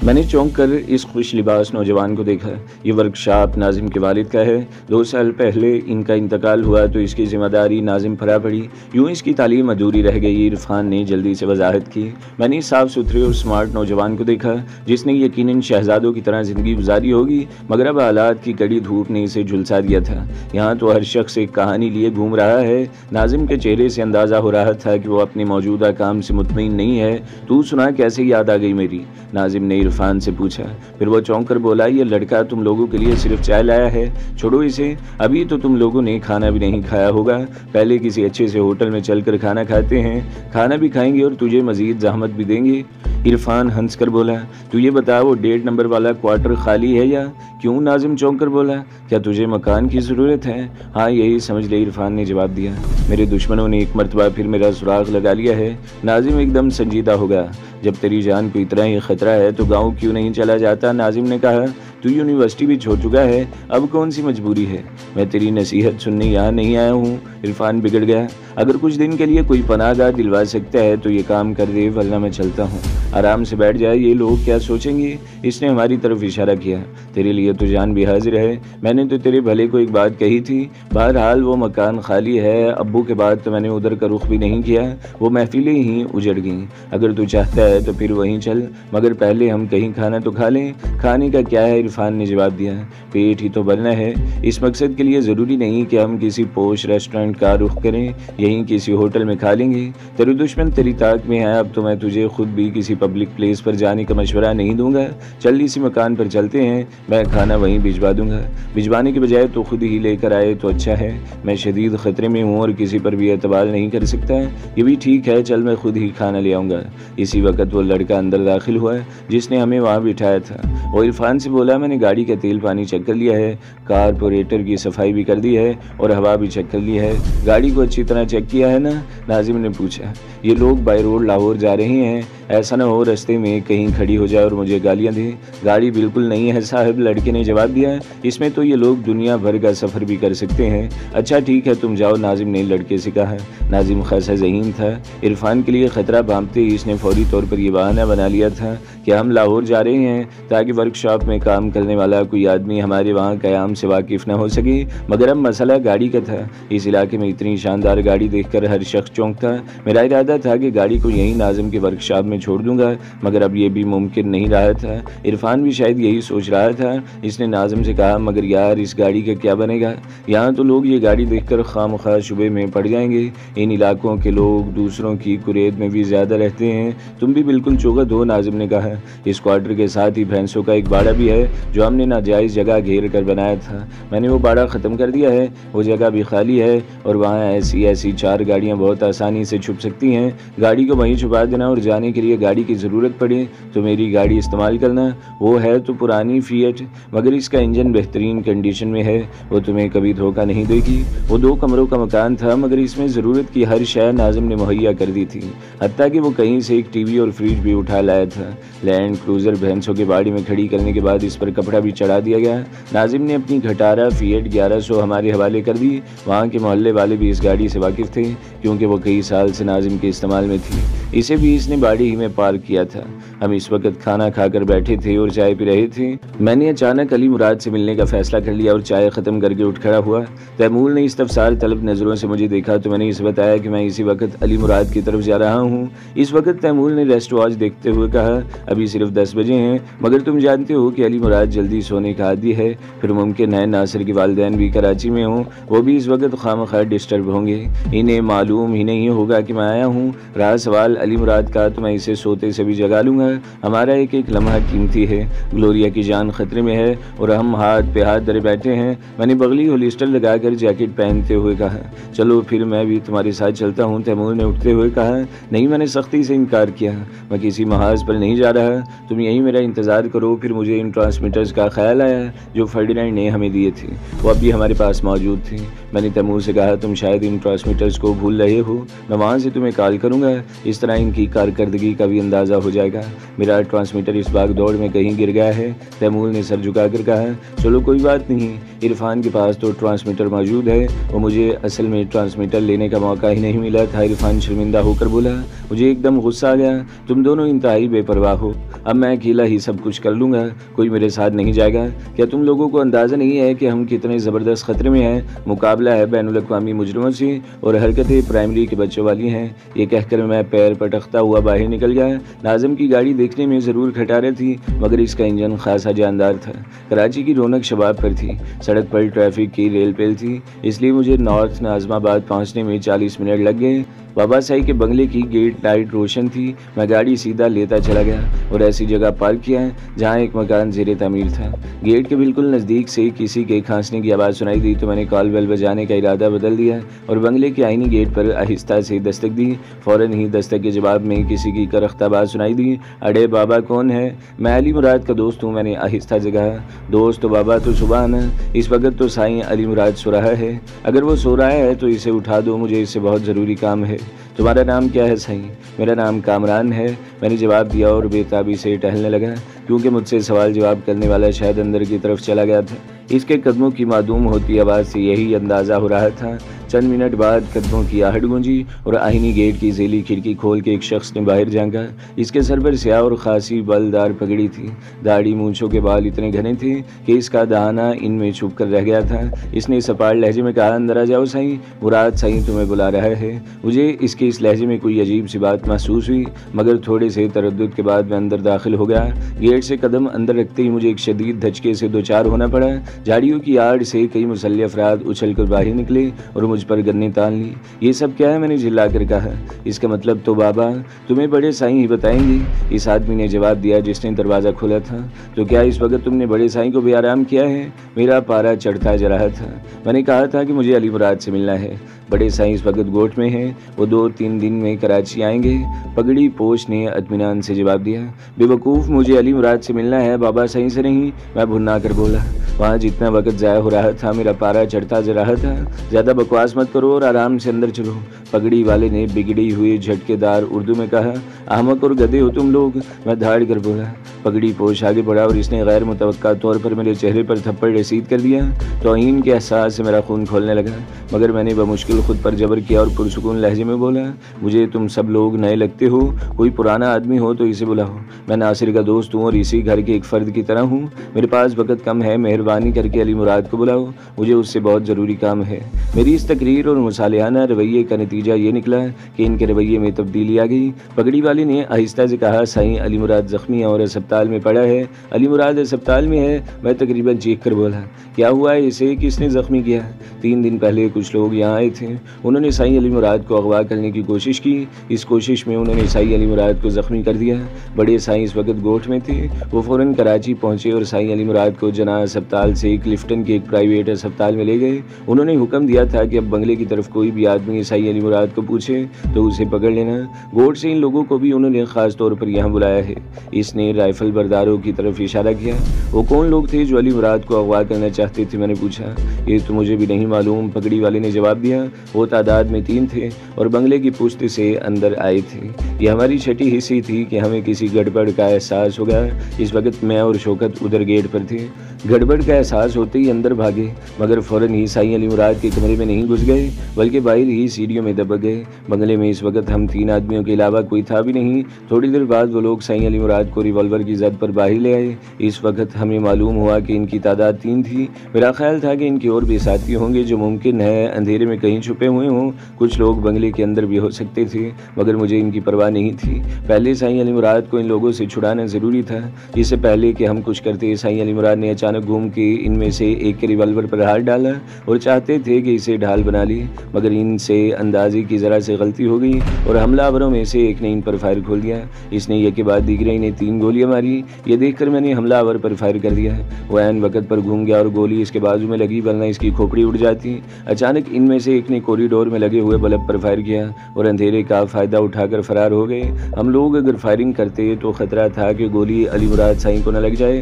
میں نے چونک کر اس خوش لباس نوجوان کو دیکھا۔ یہ ورکشاپ ناظم کے والد کا ہے۔ 2 سال پہلے ان کا انتقال ہوا تو اس کی ذمہ داری ناظم پر آ پڑی۔ یوں اس کی تعلیم ادھوری رہ گئی۔ عرفان نے جلدی سے وضاحت کی۔ میں نے صاف ستھرے اور سمارٹ نوجوان کو دیکھا جس نے یقیناً شہزادوں کی طرح زندگی گزاری ہوگی، مگر اب حالات کی کڑی دھوپ نے اسے جھلسا دیا تھا۔ یہاں تو ہر شخص ایک کہانی لیے گھوم رہا ہے۔ ناظم کے چہرے سے اندازہ ہو رہا تھا کہ وہ اپنے موجودہ کام سے مطمئن نہیں ہے۔ تو سنا کیسے یاد آ گئی میری؟ ناظم نے عرفان سے پوچھا۔ پھر وہ چونک کر بولا، یہ لڑکا تم لوگوں کے لیے صرف چائے لایا ہے، چھوڑو اسے، ابھی تو تم لوگوں نے کھانا بھی نہیں کھایا ہوگا، پہلے کسی اچھے سے ہوٹل میں چل کر کھانا کھاتے ہیں، کھانا بھی کھائیں گے اور تجھے مزید زحمت بھی دیں گے۔ عرفان ہنس کر بولا، تو یہ بتا وہ 1.5 نمبر والا کوارٹر خالی ہے یا؟ کیوں؟ ناظم چونک کر بولا، کیا تجھے مکان کی ضرورت ہے؟ ہاں یہی سمجھ لے، عرفان نے جواب دیا۔ میرے دشمنوں نے ایک مرتبہ پھر میرا سراغ لگا لیا ہے۔ ناظم ایک دم سنجیدہ ہو گیا۔ جب تیری جان کو اتنا ہی خطرہ ہے تو گاؤں کیوں نہیں چلا جاتا؟ ناظم نے کہا، تو یونیورسٹی بھی چھوڑ چکا ہے، اب کون سی مجبوری ہے؟ میں تیری نصیحت سننے یہاں نہیں آیا ہوں۔ عرفان بگڑ گیا۔ اگر کچھ دن کے لیے کوئی پناہ گاہ دلوا سکتا ہے تو یہ کام کر دے، ورنہ میں چلتا ہوں، آرام سے بیٹھ جائے، یہ لوگ کیا سوچیں گے؟ اس نے ہماری طرف اشارہ کیا۔ تیرے لیے تو جان بھی حاضر ہے، میں نے تو تیرے بھلے کو ایک بات کہی تھی۔ بہرحال وہ مکان خالی ہے، ابو کے بعد تو میں نے ادھر کا رخ بھی نہیں کیا، وہ محفلیں ہی اجڑ گئیں۔ اگر تو چاہتا ہے تو پھر وہیں چل، مگر پہلے ہم کہیں کھانا تو کھا لیں۔ کھانے کا کیا ہے؟ عرفان نے جواب دیا، پیٹ ہی تو بھرنا ہے، اس مقصد کے لیے ضروری نہیں کہ ہم کسی پوش ریسٹورنٹ کا رخ کریں، یہیں کسی ہوٹل میں کھا لیں گے۔ تیرے دشمن تیری طاق میں ہے، اب تو میں تجھے خود بھی کسی پبلک پلیس پر جانے کا مشورہ نہیں دوں گا، چل اسی مکان پر چلتے ہیں، میں کھانا وہیں بھجوا دوں گا۔ بھجوانے کے بجائے تو خود ہی لے کر آئے تو اچھا ہے، میں شدید خطرے میں ہوں اور کسی پر بھی اعتبار نہیں کر سکتا۔ یہ بھی ٹھیک ہے، چل میں خود ہی کھانا لے آؤں گا۔ اسی وقت وہ لڑکا اندر داخل ہوا جس نے ہمیں وہاں بٹھایا تھا۔ وہ عرفان سے بولا، میں نے گاڑی کا تیل پانی چیک کر لیا ہے، کارپوریٹر کی صفائی بھی کر دی ہے اور ہوا بھی چیک کر لی ہے، گاڑی کو اچھی طرح چیک کیا ہے نا؟ ناظم نے پوچھا۔ یہ لوگ بائی روڈ لاہور جا رہے ہیں، ایسا نہ ہو رستے میں کہیں کھڑی ہو جائے اور مجھے گالیاں دے۔ گاڑی بالکل نہیں ہے صاحب، لڑکے نے جواب دیا، اس میں تو یہ لوگ دنیا بھر کا سفر بھی کر سکتے ہیں۔ اچھا ٹھیک ہے تم جاؤ، ناظم نے لڑکے سے کہا۔ ناظم خاصا ذہین تھا، عرفان کے لیے خطرہ بھانپتے ہی اس نے فوری طور پر یہ بہانہ بنا لیا تھا کہ ہم لاہور جا رہے ہیں تاکہ ورک شاپ میں کام کرنے والا کوئی آدمی ہمارے وہاں قیام سے واقف نہ ہو سکے، مگر اب مسئلہ گاڑی کا تھا۔ اس علاقے میں اتنی شاندار گاڑی دیکھ کر ہر شخص چونکتا۔ میرا ارادہ تھا کہ گاڑی کو یہیں ناظم کے ورک شاپ میں چھوڑ دوں گا، مگر اب یہ بھی ممکن نہیں رہا تھا۔ عرفان بھی شاید یہی سوچ رہا تھا۔ اس نے ناظم سے کہا، مگر یار اس گاڑی کا کیا بنے گا؟ یہاں تو لوگ یہ گاڑی دیکھ کر خواہ مخواہ شبے میں پڑ جائیں گے، ان علاقوں کے لوگ دوسروں کی کرید میں بھی زیادہ رہتے ہیں، تم بھی بالکل چوغت ہو۔ ناظم نے کہا، اس کوارٹر کے ساتھ ہی بھینسوں کا ایک باڑہ بھی ہے جو ہم نے ناجائز جگہ گھیر کر بنایا تھا، میں نے وہ باڑہ ختم کر دیا ہے، وہ جگہ بھی خالی ہے اور وہاں ایسی 4 گاڑیاں بہت آسانی سے چھپ سکتی ہیں۔ گاڑی کو وہیں چھپا دینا اور جانے کے لیے گاڑی کی ضرورت پڑے تو میری گاڑی استعمال کرنا۔ وہ ہے تو پرانی فیٹ، مگر اس کا انجن بہترین کنڈیشن میں ہے، وہ تمہیں کبھی دھوکہ نہیں دے گی۔ وہ 2 کمروں کا مکان تھا، مگر اس میں ضرورت کی ہر شے ناظم نے مہیا کر دی تھی، حتیٰ کہ وہ کہیں سے ایک ٹی وی اور فریج بھی اٹھا لایا تھا۔ لینڈ کروزر بھینسوں کے باڑے میں کھڑی کرنے کے بعد اس پر کپڑا بھی چڑھا دیا گیا۔ ناظم نے اپنی گھٹارا فیٹ 1100 ہمارے حوالے کر دی۔ وہاں کے محلے والے بھی اس گاڑی سے واقف تھے کیونکہ وہ کئی سال سے ناظم کے استعمال میں تھی، اسے بھی اس نے باڑی ہی میں پارک کیا تھا۔ ہم اس وقت کھانا کھا کر بیٹھے تھے اور چائے پی رہے تھے۔ میں نے اچانک علی مراد سے ملنے کا فیصلہ کر لیا اور چائے ختم کر کے اٹھ کھڑا ہوا۔ تیمور نے استفسار طلب نظروں سے مجھے دیکھا تو میں نے اسے بتایا کہ میں اسی وقت علی مراد کی طرف جا رہا ہوں۔ اس وقت تیمور نے ریسٹ واچ دیکھتے ہوئے کہا، ابھی صرف 10 بجے ہیں، مگر تم جانتے ہو کہ علی مراد جلدی سونے کا عادی ہے، پھر ممکن ہے ناصر کے والدین بھی کراچی میں ہوں، وہ بھی اس وقت خواہ ڈسٹرب ہوں گے، انہیں معلوم ہی نہیں ہوگا کہ میں آیا ہوں۔ رہا سوال علی مراد کا تو میں اسے سوتے سے بھی جگا لوں گا، ہمارا ایک ایک لمحہ قیمتی ہے، گلوریا کی جان خطرے میں ہے اور ہم ہاتھ پہ ہاتھ دھرے بیٹھے ہیں۔ میں نے بغلی ہولسٹر لگا کر جیکٹ پہنتے ہوئے کہا، چلو پھر میں بھی تمہارے ساتھ چلتا ہوں۔ تیمور نے اٹھتے ہوئے کہا، نہیں، میں نے سختی سے انکار کیا، میں کسی محاذ پر نہیں جا رہا، تم یہیں میرا انتظار کرو۔ پھر مجھے ان ٹرانسمیٹرز کا خیال آیا جو فرڈینینڈ نے ہمیں دیے تھے، وہ اب بھی ہمارے پاس موجود تھے۔ میں نے تیمور سے کہا، تم شاید ان ٹرانسمیٹرز کو بھول رہے ہو، میں وہاں سے تمہیں کال کروں گا۔ اس طرح طرح ان کی کارکردگی کا بھی اندازہ ہو جائے گا۔ میرا ٹرانسمیٹر اس بھاگ دوڑ میں کہیں گر گیا ہے۔ تیمور نے سر جھکا کر کہا، چلو کوئی بات نہیں، عرفان کے پاس تو ٹرانسمیٹر موجود ہے، وہ مجھے اصل میں ٹرانسمیٹر لینے کا موقع ہی نہیں ملا تھا۔ عرفان شرمندہ ہو کر بولا، مجھے ایک دم غصہ آ گیا، تم دونوں انتہائی بے پرواہ ہو، اب میں اکیلا ہی سب کچھ کر لوں گا، کوئی میرے ساتھ نہیں جائے گا۔ کیا تم لوگوں کو اندازہ نہیں ہے کہ ہم کتنے زبردست خطرے میں ہیں؟ مقابلہ ہے بین الاقوامی مجرموں سے اور حرکتیں پرائمری کے بچوں والی ہیں۔ یہ کہہ کر میں پیر پٹکتا ہوا باہر نکل گیا۔ ناظم کی گاڑی دیکھنے میں ضرور کھٹارے تھی، مگر اس کا انجن خاصا جاندار تھا۔ کراچی کی رونق شباب پر تھی، سڑک پر ٹریفک کی ریل پیل تھی، اس لیے مجھے نارتھ ناظم آباد پہنچنے میں 40 منٹ لگ گئے۔ بابا سائی کے بنگلے کی گیٹ لائٹ روشن تھی۔ میں گاڑی سیدھا لیتا چلا گیا اور ایسی جگہ پارک کیا جہاں ایک مکان زیر تعمیر تھا۔ گیٹ کے بالکل نزدیک سے کسی کے کھانسنے کی آواز سنائی دی تو میں نے کال بیل بجانے کا ارادہ بدل دیا اور بنگلے کے آئینی گیٹ پر آہستہ سے دستک دی۔ فوراً ہی دستک کے جواب میں کسی کی کرختہ آواز سنائی دی، اڑے بابا کون ہے؟ میں علی مراد کا دوست ہوں، میں نے آہستہ سے کہا۔ دوست تو بابا تو صبح آنا، اس وقت تو سائیں علی مراد سو رہا ہے، اگر وہ سو رہا ہے تو اسے اٹھا دو، مجھے اس سے بہت ضروری کام ہے۔ تمہارا نام کیا ہے سائیں؟ میرا نام کامران ہے، میں نے جواب دیا اور بے تابی سے ٹہلنے لگا، کیونکہ مجھ سے سوال جواب کرنے والا شاید اندر کی طرف چلا گیا تھا۔ اس کے قدموں کی معدوم ہوتی آواز سے یہی اندازہ ہو رہا تھا۔ چند منٹ بعد قدموں کی آہٹ گونجی اور آئینی گیٹ کی ذیلی کھڑکی کھول کے ایک شخص نے باہر جھانکا۔ اس کے سر پر سیاہ اور خاصی بلدار پگڑی تھی، داڑھی مونچھوں کے بال اتنے گھنے تھے کہ اس کا دہانہ ان میں چھپ کر رہ گیا تھا۔ اس نے سپاٹ لہجے میں کہا، اندر آ جاؤ سائیں، مراد سائیں تمہیں بلا رہا ہے۔ مجھے اس کے اس لہجے میں کوئی عجیب سی بات محسوس ہوئی، مگر تھوڑے سے تردد کے بعد میں اندر داخل ہو گیا۔ گیٹ سے قدم اندر رکھتے ہی مجھے ایک شدید دھچکے سے دوچار ہونا پڑا۔ جھاڑیوں کی آڑ سے کئی مسلح افراد اچھل کر باہر نکلے اور مجھ پر گنیں تان لی۔ یہ سب کیا ہے؟ میں نے جھلا کر کہا۔ اس کا مطلب تو بابا تمہیں بڑے سائیں ہی بتائیں گے، اس آدمی نے جواب دیا جس نے دروازہ کھولا تھا۔ تو کیا اس وقت تم نے بڑے سائیں کو بے آرام کیا ہے؟ میرا پارا چڑھتا جا رہا تھا۔ میں نے کہا تھا کہ مجھے علی مراد سے ملنا ہے، بڑے سائیں اس وقت گوٹھ میں ہیں، وہ 2-3 دن میں کراچی آئیں گے، پگڑی پوش نے اطمینان سے جواب دیا۔ بے وقوف، مجھے علی مراد سے ملنا ہے، بابا سائیں سے نہیں، میں بھنا کر بولا۔ وہاں جتنا وقت ضائع ہو رہا تھا میرا پارا چڑھتا جا رہا تھا۔ زیادہ بکواس مت کرو اور آرام سے اندر چلو، پگڑی والے نے بگڑی ہوئی جھٹکے دار اردو میں کہا۔ احمق اور گدھے ہو تم لوگ، میں دھاڑ کر بولا۔ پگڑی پوش آگے بڑھا اور اس نے غیر متوقع طور پر میرے چہرے پر تھپڑ رسید کر دیا۔ توہین کے احساس سے میرا خون کھولنے لگا، مگر میں نے بمشکل خود پر جبر کیا اور پرسکون لہجے میں بولا، مجھے تم سب لوگ نئے لگتے ہو، کوئی پرانا آدمی ہو تو اسے بلاؤ، میں ناصر کا دوست ہوں اور اسی گھر کے ایک فرد کی طرح ہوں، میرے پاس وقت کم ہے، مہربانی کر کے علی مراد کو بلاؤ، مجھے اس سے بہت ضروری کام ہے۔ میری اس تقریر اور مصالحانہ رویے کا نتیجہ یہ نکلا کہ ان کے رویے میں تبدیلی آ گئی۔ پگڑی والے نے آہستہ سے کہا، سائیں علی مراد زخمی ہے اور اسپتال میں پڑا ہے۔ علی مراد اسپتال میں ہے؟ میں تقریباً چیخ کر بولا۔ کیا ہوا ہے اسے؟ کس نے زخمی کیا؟ 3 دن پہلے کچھ لوگ یہاں آئے تھے، انہوں نے سائیں علی مراد کو اغوا کرنے کی کوشش کی، اس کوشش میں انہوں نے سائیں علی مراد کو زخمی کر دیا۔ بڑے سائیں اس وقت گوٹھ میں تھے، وہ فوراً کراچی پہنچے اور سائیں علی مراد کو جناح اسپتال سے کلفٹن کے ایک پرائیویٹ اسپتال میں لے گئے۔ انہوں نے حکم دیا تھا کہ اب بنگلے کی طرف کوئی بھی آدمی سائیں علی مراد کو پوچھے تو اسے پکڑ لینا۔ گوٹھ سے ان لوگوں کو بھی انہوں نے خاص طور پر یہاں بلایا ہے۔ اس نے رائفل برداروں کی طرف اشارہ کیا۔ وہ کون لوگ تھے جو علی مراد کو اغوا کرنا چاہتے تھے؟ میں نے پوچھا۔ یہ تو مجھے بھی نہیں معلوم، پگڑی والے نے جواب دیا۔ وہ تعداد میں 3 تھے اور بنگلے کی پشت سے اندر آئے تھے۔ یہ ہماری چھٹی حصی تھی کہ ہمیں کسی گڑبڑ کا احساس ہو گیا۔ اس وقت میں اور شوکت ادھر گیٹ پر تھے۔ گڑبڑ کا احساس ہوتے ہی اندر بھاگے، مگر فوراً ہی سائیں علی مراد کے کمرے میں نہیں گھس گئے بلکہ باہر ہی سیڑھیوں میں دبک گئے۔ بنگلے میں اس وقت ہم 3 آدمیوں کے علاوہ کوئی تھا بھی نہیں۔ تھوڑی دیر بعد وہ لوگ سائیں علی مراد کو ریوالور کی زد پر باہر لے آئے۔ اس وقت ہمیں معلوم ہوا کہ ان کی تعداد 3 تھی۔ میرا خیال تھا کہ ان کے اور بھی ساتھی ہوں گے جو ممکن ہے اندھیرے میں کہیں چھپے ہوئے ہوں، کچھ لوگ بنگلے کے اندر بھی ہو سکتے تھے، مگر مجھے ان کی پرواہ نہیں تھی۔ پہلے سائیں علی مراد کو ان لوگوں سے چھڑانا ضروری تھا۔ اس سے پہلے کہ ہم کچھ کرتے سائیں علی مراد نے اچانک گھوم کے ان میں سے ایک کے ریوالور پر ہاتھ ڈالا اور چاہتے تھے کہ اسے ڈھال بنا لی، مگر ان سے اندازی کی ذرا سے غلطی ہو گئی اور حملہ آوروں میں سے ایک نے ان پر فائر کھول دیا۔ اس نے ایک کے بعد دیگرے انہیں 3 گولیاں ماری۔ یہ دیکھ کر میں نے حملہ آور پر فائر کر دیا۔ وہ عین وقت پر گھوم گیا اور گولی اس کے بازو میں لگی ورنہ اس کی کھوپڑی اڑ جاتی۔ اچانک ان میں سے ایک نے کوریڈور میں لگے ہوئے بلب پر فائر کیا اور اندھیرے کا فائدہ اٹھا کر فرار ہو گئے۔ ہم لوگ اگر فائرنگ کرتے تو خطرہ تھا کہ گولی علی مراد سائیں کو نہ لگ جائے،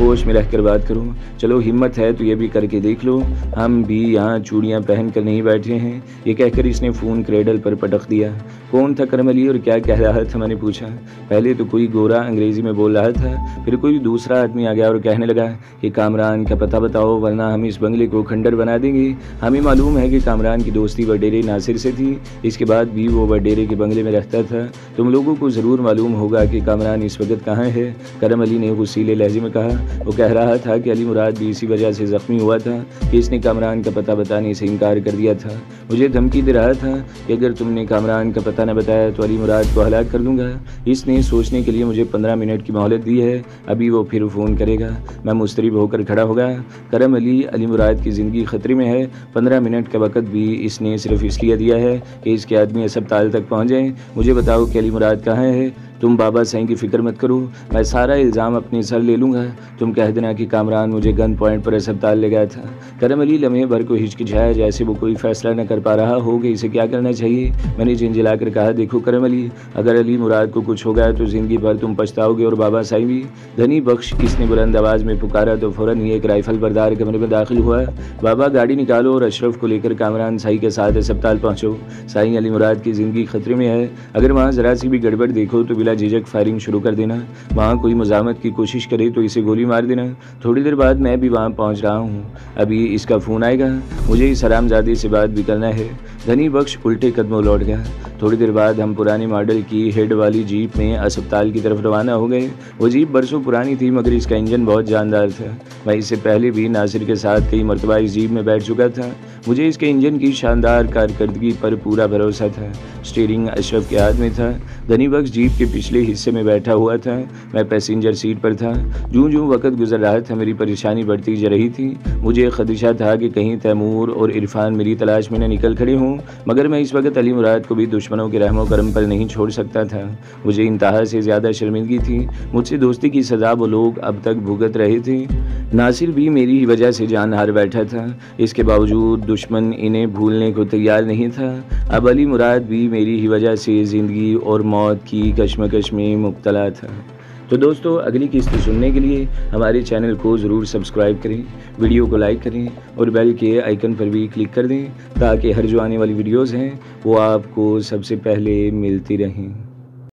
ہوش میں رہ کر بات کرو، چلو ہمت ہے تو یہ بھی کر کے دیکھ لو، ہم بھی یہاں چوڑیاں پہن کر نہیں بیٹھے ہیں۔ یہ کہہ کر اس نے فون کریڈل پر پٹک دیا۔ کون تھا کرم علی اور کیا کہہ رہا تھا؟ میں نے پوچھا۔ پہلے تو کوئی گورا انگریزی میں بول رہا تھا، پھر کوئی دوسرا آدمی آ گیا اور کہنے لگا کہ کامران کا پتہ بتاؤ ورنہ ہم اس بنگلے کو کھنڈر بنا دیں گے۔ ہمیں معلوم ہے کہ کامران کی دوستی وڈیرے ناصر سے تھی، اس کے بعد بھی وہ وڈیرے کے بنگلے میں رہتا تھا۔ تم لوگوں کو ضرور معلوم ہوگا کہ کامران اس وقت کہاں ہے؟ کرم علی نے غصیلے لہجے میں کہا۔ وہ کہہ رہا تھا کہ علی مراد بھی اسی وجہ سے زخمی ہوا تھا کہ اس نے کامران کا پتہ بتانے سے انکار کر دیا تھا۔ مجھے دھمکی دے رہا تھا کہ اگر تم نے کامران کا پتہ نہ بتایا تو علی مراد کو ہلاک کر دوں گا۔ اس نے سوچنے کے لیے مجھے 15 منٹ کی مہلت دی ہے، ابھی وہ پھر فون کرے گا۔ میں مضطرب ہو کر کھڑا ہو گیا۔ کرم علی مراد کی زندگی خطرے میں ہے، 15 منٹ کا وقت بھی اس نے صرف اس لیے دیا ہے کہ اس کے آدمی اسپتال تک پہنچ جائیں۔ مجھے بتاؤ کہ علی مراد کہاں ہے؟ تم بابا سائیں کی فکر مت کرو، میں سارا الزام اپنے سر لے لوں گا۔ تم کہہ دینا کہ کامران مجھے گن پوائنٹ پر اسپتال لے گیا تھا۔ کرم علی لمحے بھر کو ہچکچایا جیسے وہ کوئی فیصلہ نہ کر پا رہا ہو کہ اسے کیا کرنا چاہیے۔ میں نے جھنجھلا کر کہا، دیکھو کرم علی، اگر علی مراد کو کچھ ہو گیا تو زندگی بھر تم پچھتاؤ گے اور بابا سائیں بھی۔ دھنی بخش، اس نے بلند آواز میں پکارا تو فوراً ہی ایک رائفل بردار کمرے میں داخل ہوا۔ بابا گاڑی نکالو اور اشرف کو لے کر کامران سائیں کے ساتھ اسپتال پہنچو۔ سائیں، علی مراد کی زندگی خطرے میں ہے، اگر وہاں ذرا سی بھی گڑبڑ دیکھو تو بلا جھجک فائرنگ شروع کر دینا، وہاں کوئی مزاحمت کی کوشش کرے تو اسے گولی مار دینا۔ تھوڑی دیر بعد میں بھی وہاں پہنچ رہا ہوں، ابھی اس کا فون آئے گا، مجھے اس حرامزادے سے بات بھی کرنا ہے۔ دھنی بخش الٹے قدموں لوٹ گیا۔ تھوڑی دیر بعد ہم پرانے ماڈل کی ہیڈ والی جیپ میں اسپتال کی طرف روانہ ہو گئے۔ وہ جیپ برسوں پرانی تھی مگر اس کا انجن بہت جاندار تھا۔ میں اس سے پہلے بھی ناصر کے ساتھ کئی مرتبہ اس جیپ میں بیٹھ چکا تھا، مجھے اس کے انجن کی شاندار کارکردگی پر پورا بھروسہ تھا۔ اسٹیئرنگ اشرف کے ہاتھ میں تھا، دھنی بخش جیپ کے پچھلے حصے میں بیٹھا ہوا تھا، میں پیسنجر سیٹ پر تھا۔ جوں جوں وقت گزر رہا تھا میری پریشانی بڑھتی جا رہی تھی۔ مجھے خدشہ تھا کہ کہیں تیمور اور عرفان میری تلاش میں نہ نکل کھڑے ہوں، مگر میں اس وقت علی مراد کو بھی دشمنوں کے رحم و کرم پر نہیں چھوڑ سکتا تھا۔ مجھے انتہا سے زیادہ شرمندگی تھی، مجھ سے دوستی کی سزا وہ لوگ اب تک بھگت رہے تھے۔ ناصر بھی میری ہی وجہ سے جان ہار بیٹھا تھا، اس کے باوجود دشمن انہیں بھولنے کو تیار نہیں تھا۔ اب علی مراد بھی میری ہی وجہ سے زندگی اور موت کی کشمکش میں مبتلا تھا۔ تو دوستو، اگلی قسط سننے کے لیے ہمارے چینل کو ضرور سبسکرائب کریں، ویڈیو کو لائک کریں اور بیل کے آئیکن پر بھی کلک کر دیں تاکہ ہر جو آنے والی ویڈیوز ہیں وہ آپ کو سب سے پہلے ملتی رہیں۔